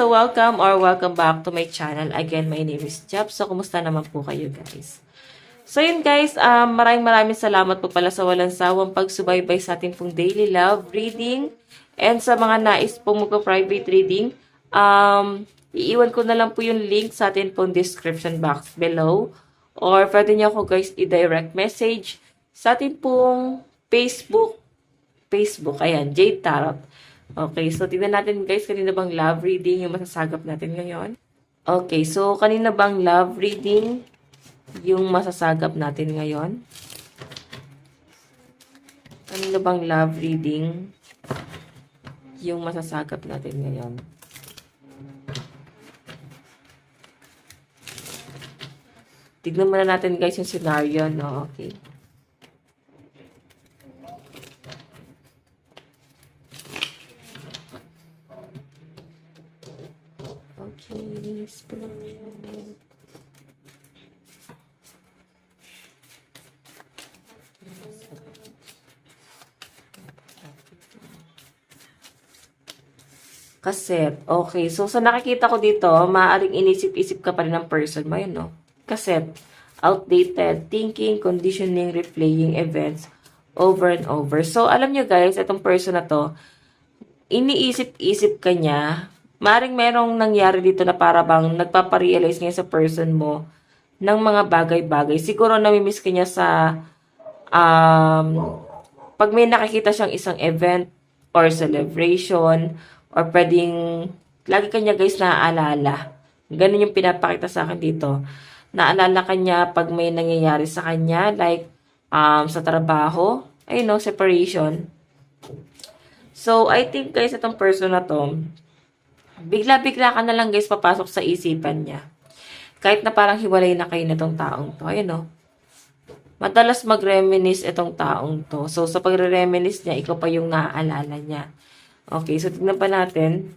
So welcome or welcome back to my channel. Again, my name is Jap. So, kumusta naman po kayo guys? So yun guys, maraming salamat po pala sa walang sawang pagsubaybay sa ating pong daily love reading. And sa mga nais po magpa-private reading, iiwan ko na lang po yung link sa ating pong description box below. Or pwede niyo ako guys i-direct message sa ating pong Facebook, ayan, Jade Tarot. Okay, so tignan natin guys, kanina bang love reading yung masasagap natin ngayon? Okay, so kanina bang love reading yung masasagap natin ngayon? Kanina bang love reading yung masasagap natin ngayon? Tignan muna natin guys yung scenario, no? Okay. Okay, Kaset. Okay. So, sa nakikita ko dito, maaaring inisip-isip ka pa rin ng person mo. Yun, no? Kaset. Outdated. Thinking, conditioning, replaying events over and over. So, alam nyo guys, itong person na to, iniisip-isip ka niya. Maaaring merong nangyari dito na para bang nagpaparealize niya sa person mo ng mga bagay-bagay. Siguro namimiss ka niya sa pag may nakikita siyang isang event or celebration, or pwedeng, lagi kanya guys naaalala. Ganun yung pinapakita sa akin dito. Naalala kanya pag may nangyayari sa kanya, like, sa trabaho, ayun no, separation. So, I think guys, itong person na to, bigla-bigla ka na lang guys papasok sa isipan niya. Kahit na parang hiwalay na kayo na itong taong to. Ayun no. Madalas mag-reminisce itong taong to. So, sa pagre-reminisce niya, ikaw pa yung naaalala niya. Okay, so tignan pa natin.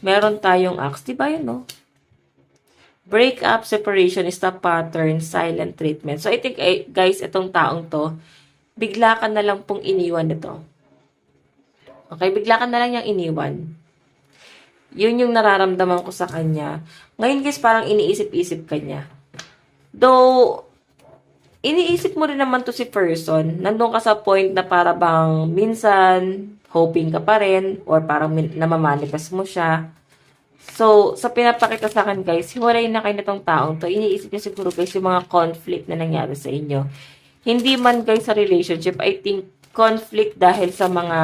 Meron tayong axe. Diba yun, no? Break up, separation, stop pattern, silent treatment. So, I think, guys, itong taong to, bigla ka na lang pong iniwan nito. Okay, bigla ka na lang yung iniwan. Yun yung nararamdaman ko sa kanya. Ngayon, guys, parang iniisip-isip ka niya. Though, iniisip mo rin naman to si person, nandun ka sa point na para bang minsan, hoping ka pa rin, or parang namamanifest mo siya. So, sa pinapakita sa akin guys, hiwalay na kayo na tong taong to. Iniisip niya siguro guys yung mga conflict na nangyari sa inyo. Hindi man guys sa relationship, I think conflict dahil sa mga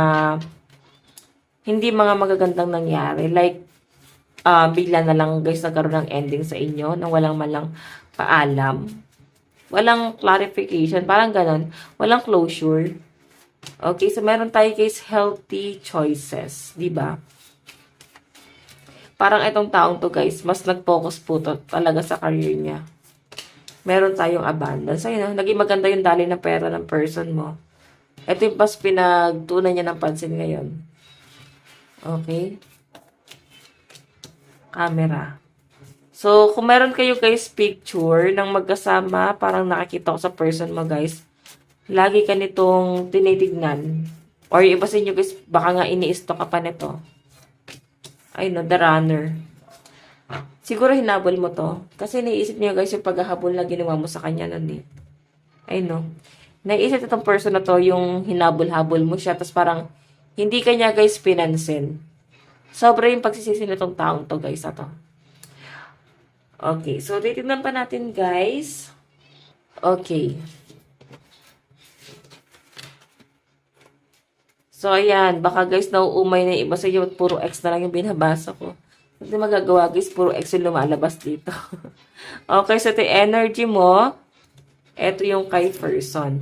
hindi mga magagandang nangyari. Like, bigla na lang guys nagkaroon ng ending sa inyo nang walang malang paalam. Walang clarification. Parang ganon. Walang closure. Okay, so meron tayo guys healthy choices. Diba? Parang itong taong to guys, mas nag-focus po to talaga sa career niya. Meron tayong abundance. Ayun, naging maganda yung dali ng pera ng person mo. Ito yung mas pinagtunan niya ng pansin ngayon. Okay. Camera. So, kung meron kayo guys picture ng magkasama, parang nakikita ko sa person mo guys, lagi ka nitong tinitignan. Or iba sa inyo guys, baka nga ini-stalk ka pa nito. Ay no, the runner. Siguro hinabol mo to. Kasi naisip niyo guys yung paghahabol na ginawa mo sa kanya nun eh. Ay no. Naisip itong person na to yung hinabol-habol mo siya, tapos parang hindi kanya guys pinansin. Sobra yung pagsisisi nitong taong to guys na to. Okay, so titignan pa natin guys. Okay. So ayan, baka guys nauumay na iba sa iyo at puro X na lang yung binabasa ko. Hindi magagawa guys, puro X yung lumalabas dito. Okay, so ito yung energy mo. Ito yung kay person.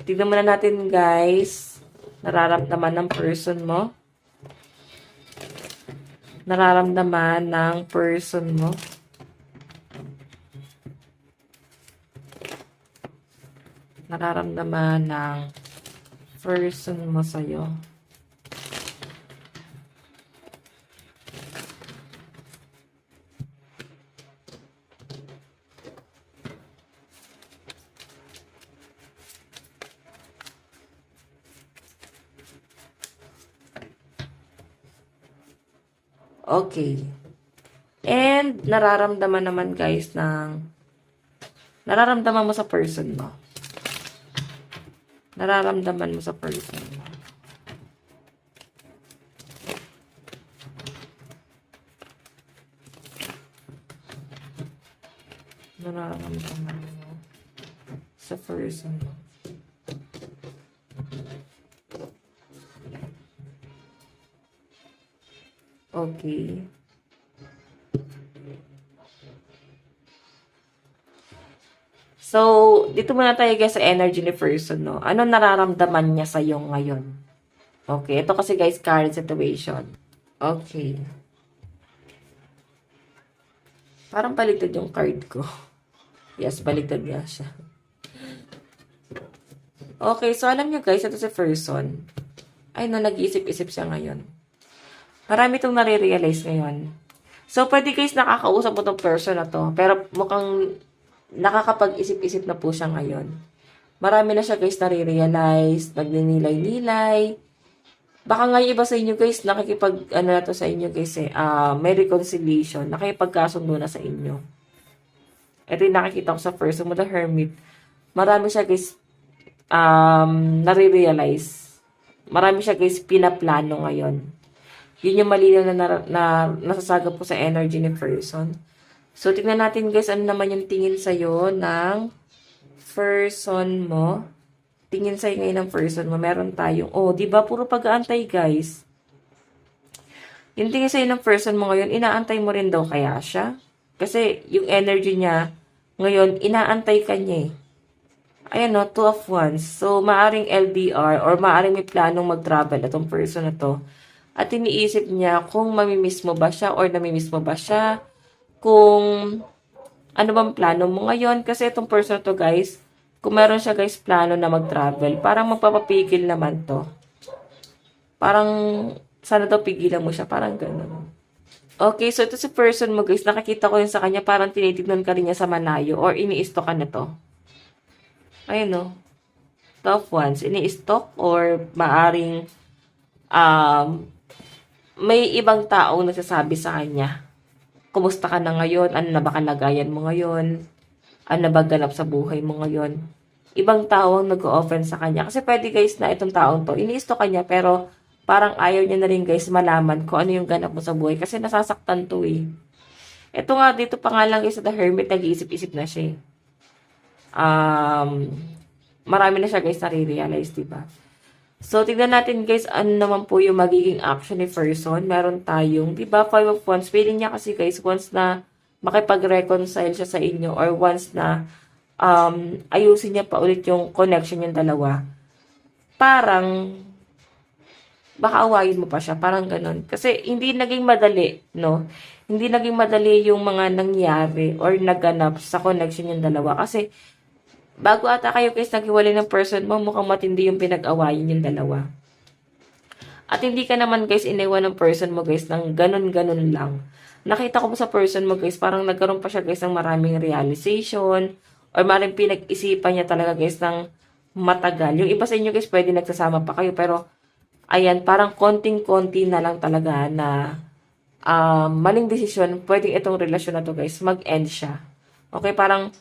Tignan muna natin guys. Nararamdaman ng person mo. Nararamdaman ng person mo. Nararamdaman ng person mo sa'yo. Okay. And, nararamdaman mo sa person mo. Nararamdaman mo sa person mo. Nararamdaman mo sa person mo. Okay. So, dito muna tayo guys sa energy ni person, no? Ano nararamdaman niya sa'yo ngayon? Okay, ito kasi guys, current situation. Okay. Parang baligtad yung card ko. Yes, baligtad nga siya. Okay, so alam nyo guys, ito si person. Ay, no, nag-iisip-isip siya ngayon. Marami itong nare-realize ngayon. So, pwede guys, nakakausap mo tong person na to. Pero mukhang nakakapag-isip-isip na po siya ngayon. Marami na siya guys nare-realize, nagninilay-nilay. Baka nga yung iba sa inyo guys, ano na to sa inyo guys may reconciliation, nakikipagkasundo na sa inyo. Ito yung nakikita ko sa person mo, the hermit. Marami siya guys, nare-realize. Marami siya guys, pinaplano ngayon. Yun yung malinaw na nasasagap po sa energy ni person. So, tignan natin guys, ano naman yung tingin sa'yo ng person mo. Tingin sa'yo ngayon ng person mo. Meron tayong, diba? Puro pag-aantay guys. Yung tingin sa'yo ng person mo ngayon, inaantay mo rin daw kaya siya? Kasi yung energy niya, ngayon, inaantay ka niya eh. Ayan no, 2 of Wands. So, maaring LDR or maaring may planong mag-travel itong person na to. At iniisip niya kung mamimiss mo ba siya or namimiss mo ba siya. Kung ano bang plano mo ngayon. Kasi itong person to guys, kung meron siya guys plano na mag-travel, parang magpapapigil naman to. Parang sana daw pigilan mo siya. Parang gano'n. Okay, so ito si person mo guys, nakikita ko yun sa kanya, parang tinitignan ka rin niya sa malayo or ini-stalk ka na to. Ayun no. Tough ones. Ini-stalk or maaring may ibang tao nagsasabi sa kanya. Kumusta ka na ngayon? Ano na ba kalagayan mo ngayon? Ano na ba ganap sa buhay mo ngayon? Ibang tao ang nag-o-offend sa kanya. Kasi pwede guys na itong taong to, ini-stalk kanya pero parang ayaw niya na rin guys malaman kung ano yung ganap mo sa buhay. Kasi nasasaktan to eh. Ito nga dito pa nga lang guys sa The Hermit, nag-iisip-isip na siya eh. Marami na siya guys nare-realize, diba? So, tignan natin guys, ano naman po yung magiging action ni person. Meron tayong, diba, 5 of Wands. Feeling niya kasi guys, once na makipag-reconcile siya sa inyo or once na ayusin niya pa ulit yung connection yung dalawa, parang baka awayin mo pa siya. Parang ganun. Kasi hindi naging madali, no? Hindi naging madali yung mga nangyari or naganap sa connection yung dalawa. Kasi bago ata kayo guys naghiwalay ng person mo, mukhang matindi yung pinag-awayin yung dalawa. At hindi ka naman guys iniwan ng person mo guys ng ganun-ganun lang. Nakita ko sa person mo guys, parang nagkaroon pa siya guys ng maraming realization or maraming pinag-isipan niya talaga guys ng matagal. Yung iba sa inyo guys pwede nagsasama pa kayo pero ayan, parang konting-konti na lang talaga na maling desisyon, pwedeng itong relasyon na to guys mag-end siya. Okay, parang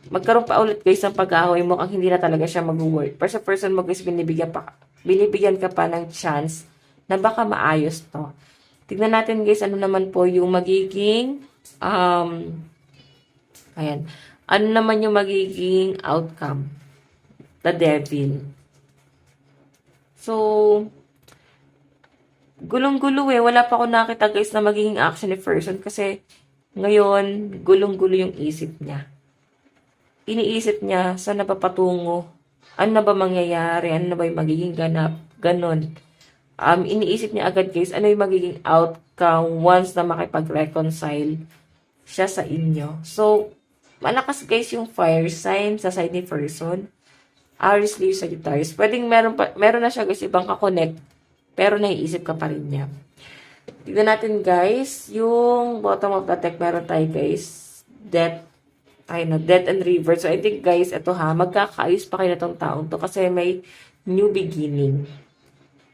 magkaroon pa ulit guys ng pag-aaway mo kung hindi na talaga siya mag-work. Pero sa person mo guys, binibigyan ka pa ng chance na baka maayos to. Tignan natin guys, ano naman po yung magiging, ayan, ano naman yung magiging outcome? The Devil. So, gulong-gulo eh. Wala pa ako nakita guys na magiging action ni person kasi ngayon, gulong-gulo yung isip niya. Iniisip niya, saan na ba patungo? Ano na ba mangyayari? Ano na ba yung magiging ganap? Ganon. Iniisip niya agad guys, ano yung magiging outcome once na makipag-reconcile siya sa inyo. So, malakas guys yung fire sign sa side ni person. Aries, Leo, Sagittarius. Pwedeng meron na siya guys ibang kakonect, pero naiisip ka pa rin niya. Tignan natin guys, yung bottom of the deck, meron tayo guys, Death and River. So, I think guys, ito magkakaayos pa kayo na tong taong to kasi may new beginning.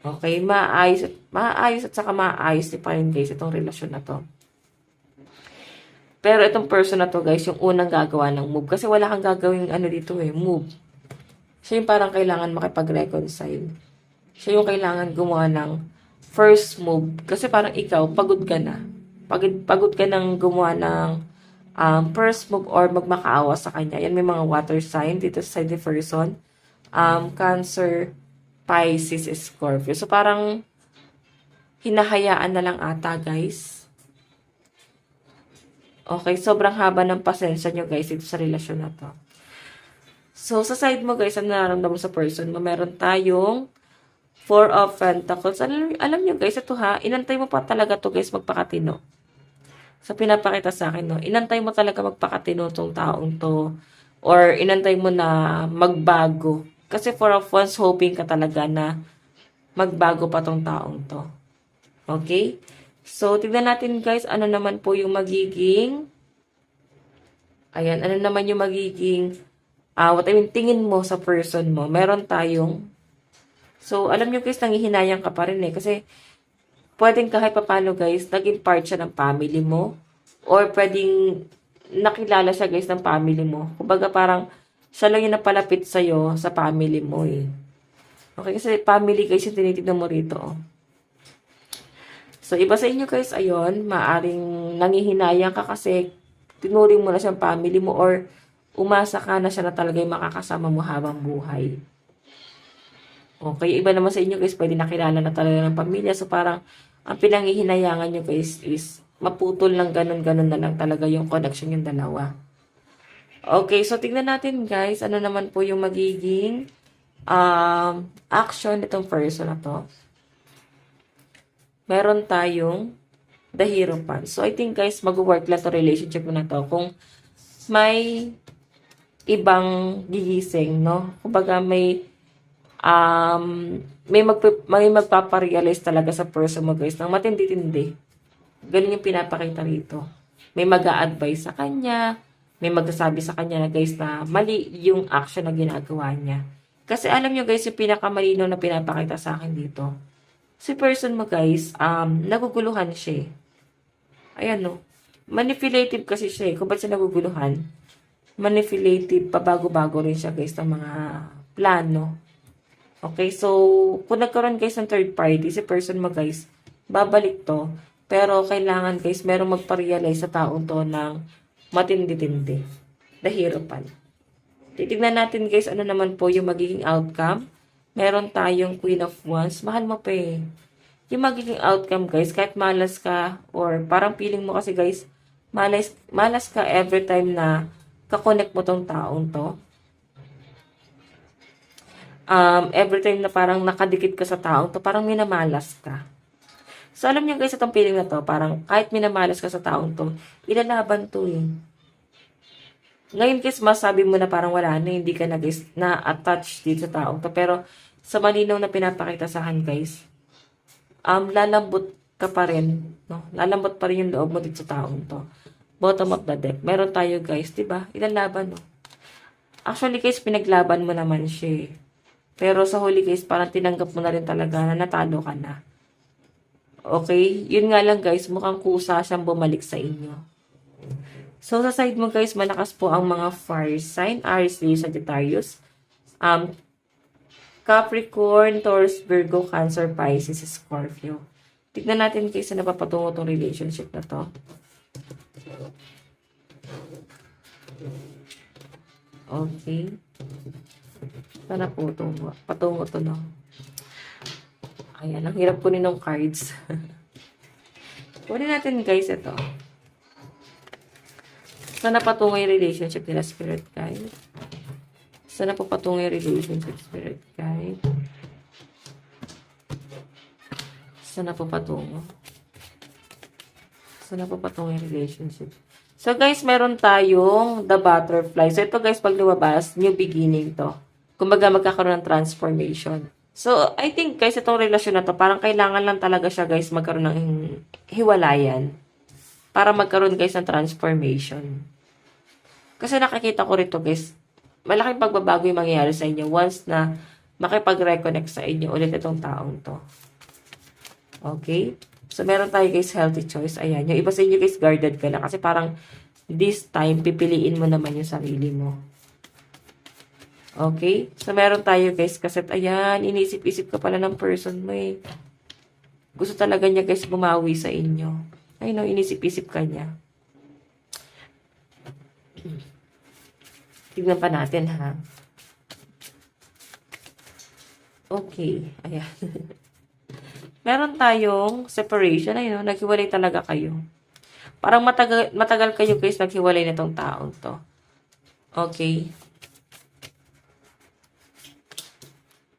Okay, maayos at saka maayos din pa rin guys itong relasyon na to. Pero itong person na to guys, yung unang gagawa ng move. Kasi wala kang gagawing ano dito move. Siya yung parang kailangan makipag-reconcile. Siya yung kailangan gumawa ng first move. Kasi parang ikaw, pagod ka na. Pagod ka nang gumawa ng first move or magmakaawa sa kanya. Yan may mga water sign dito sa side ni person. Cancer, Pisces, Scorpio. So parang hinahayaan na lang ata guys. Okay, sobrang haba ng pasensya nyo guys ito sa relasyon na to. So, sa side mo guys, ang nararamdaman sa person mo, meron tayong Four of Pentacles. Alam nyo guys, ito ha, inantay mo pa talaga to guys magpakatino. Sa pinapakita sa akin, no, inantay mo talaga magpakatino tong taong to. Or inantay mo na magbago. Kasi Four of Wands, hoping ka talaga na magbago pa tong taong to. Okay? So, tignan natin guys, ano naman po yung magiging, ayan, ano naman yung magiging, tingin mo sa person mo. Meron tayong, so, alam nyo guys, nangihinayang ka pa rin kasi, pwedeng kahit papano guys, naging part siya ng family mo, or pwedeng, nakilala siya guys ng family mo. Kumbaga parang, siya lang yung napalapit sa'yo sa family mo Okay, kasi family guys yung tinitignan mo rito So, iba sa inyo guys, ayun, maaring nangihinayang ka kasi tinuring mo na siyang family mo or umasa ka na siya na talaga yung makakasama mo habang buhay. Okay, iba naman sa inyo guys, pwede nakilala na talaga ng pamilya. So, parang ang pinangihinayangan nyo guys is maputol ng ganun-ganun na lang talaga yung connection yung dalawa. Okay, so tignan natin guys, ano naman po yung magiging action nitong person na to. Meron tayong the Hierophant. So, I think guys, mag-work lang to relationship mo na to kung may ibang gigising, no? Kumbaga, may magpaparealize talaga sa person mo guys ng matindi-tindi. Ganun yung pinapakita rito. May mag-a-advise sa kanya, may magsasabi sa kanya na guys na mali yung action na ginagawa niya. Kasi alam nyo guys, yung pinakamalinaw na pinapakita sa akin dito, si person mo guys, naguguluhan siya. Ayan no. Manipulative kasi siya Kung ba't siya naguguluhan? Manipulative, pabago-bago rin siya guys ng mga plano. Okay, so kung nagkaroon guys ng third party, si person mo guys, babalik to. Pero kailangan guys, merong magpa-realize sa taong to ng matindi-tindi. The Hierophant. Titignan natin guys, ano naman po yung magiging outcome. Meron tayong Queen of Wands. Mahal mo pa Yung magiging outcome guys, kahit malas ka, or parang feeling mo kasi guys, malas ka every time na kakonect mo tong taong to. Every time na parang nakadikit ka sa taong to, parang minamalas ka. So, alam niyo guys, itong feeling na to, parang kahit minamalas ka sa taong to, ilalaban to Ngayon guys, masabi mo na parang wala na, hindi ka na guys, na-attach dito sa taong to. Pero, sa malinaw na pinapakita sa akin guys, lalambot ka pa rin, no? Lalambot pa rin yung loob mo dito sa taong to. Bottom of the deck. Meron tayo guys, diba? Ilalaban, no? Actually guys, pinaglaban mo naman siya Pero sa huli guys, parang tinanggap mo na rin talaga na natalo ka na. Okay? Yun nga lang guys, mukhang kusa siyang bumalik sa inyo. So, sa side mo guys, malakas po ang mga fire sign, Aries, Leo, Sagittarius, Capricorn, Taurus, Virgo, Cancer, Pisces, Scorpio. Tignan natin guys na napapatungo tong relationship na to. Okay. Sana po patungo to, no? Ayan, ang hirap kunin ng cards. Kunin natin guys ito. Sana patungo yung relationship nila, Spirit Guide. Sana po patungo yung relationship, Spirit Guide. Sana po patungo. Sana po patungo yung relationship. So guys, meron tayong the butterfly. So ito guys, pag lumabas, new beginning to. Kumbaga magkakaroon ng transformation. So I think guys, itong relasyon na to, parang kailangan lang talaga siya guys magkaroon ng hiwalayan. Para magkaroon guys ng transformation. Kasi nakikita ko rito guys, malaking pagbabago yung mangyayari sa inyo once na makipag-reconnect sa inyo ulit itong taong to. Okay? So, meron tayo guys healthy choice. Ayan. Yung iba sa inyo guys guarded ka lang. Kasi parang this time, pipiliin mo naman yung sarili mo. Okay? So, meron tayo guys kasi ayan, inisip-isip ka pala ng person mo eh. Gusto talaga niya guys bumawi sa inyo. Ay no, inisip-isip ka niya. Tignan pa natin ha. Okay. Ayan. Meron tayong separation. Ayun, naghiwalay talaga kayo. Parang matagal kayo guys naghiwalay nitong taong to. Okay.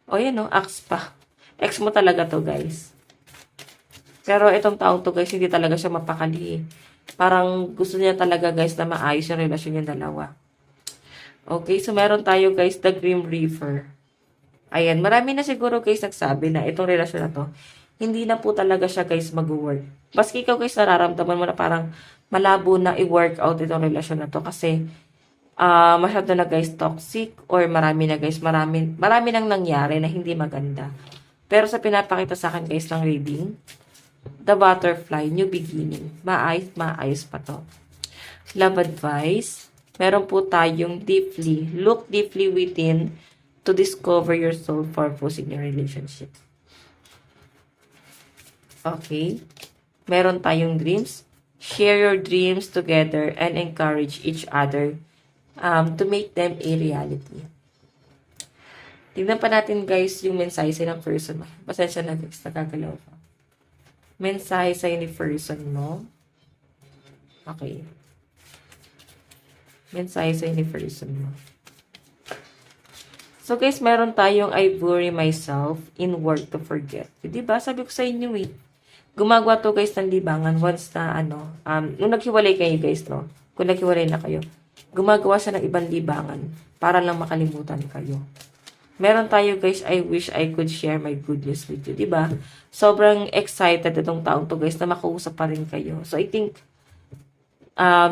O yan o, ex pa. Ex mo talaga to guys. Pero itong taong to guys, hindi talaga siya mapakali. Parang gusto niya talaga guys na maayos yung relasyon yung dalawa. Okay, so meron tayo guys, the Grim Reaper. Ayan, marami na siguro guys nagsabi na itong relasyon na to, hindi na po talaga siya guys mag-work. Baski ikaw guys nararamdaman mo na parang malabo na i-work out itong relasyon na to kasi masyado na guys toxic or marami na guys, marami nang nangyari na hindi maganda. Pero sa pinapakita sa akin guys ng reading, the butterfly, new beginning. Maayos pa to. Love advice. Meron po tayong look deeply within to discover your soul purpose in your relationship. Okay. Meron tayong dreams. Share your dreams together and encourage each other to make them a reality. Tignan pa natin guys yung mensahe ng person. Pasensya na guys, nakagalaw pa. Mensahe sa ni person mo. Okay. Mensahe sa ni person mo. So guys, meron tayong I bury myself in work to forget. Diba? Sabi ko sa inyo eh. Gumagawa to guys ng libangan once na nung naghiwalay kayo guys, no? Kung naghiwalay na kayo, gumagawa siya ng ibang libangan para lang makalimutan kayo. Meron tayo guys, I wish I could share my good news with you. Diba? Sobrang excited itong taong to guys na makausap pa rin kayo. So I think,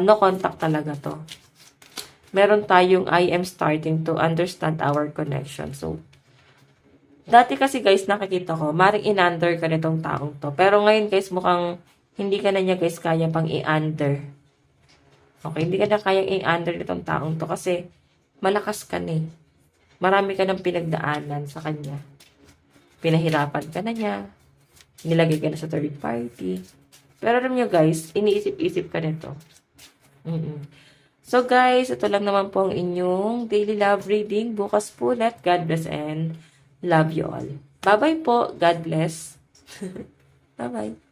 no contact talaga to. Meron tayong I am starting to understand our connection. So, dati kasi guys, nakikita ko, maring in-under ka nitong taong to. Pero ngayon guys, mukhang hindi ka na niya guys kaya pang i-under. Okay, hindi ka na kayang i-under nitong taong to kasi malakas ka na eh. Marami ka ng pinagdaanan sa kanya. Pinahirapan ka na niya. Nilagay ka na sa third party. Pero alam nyo guys, iniisip-isip ka nito. So guys, ito lang naman po ang inyong daily love reading. Bukas po ulit. God bless and love you all. Bye-bye po. God bless. Bye-bye.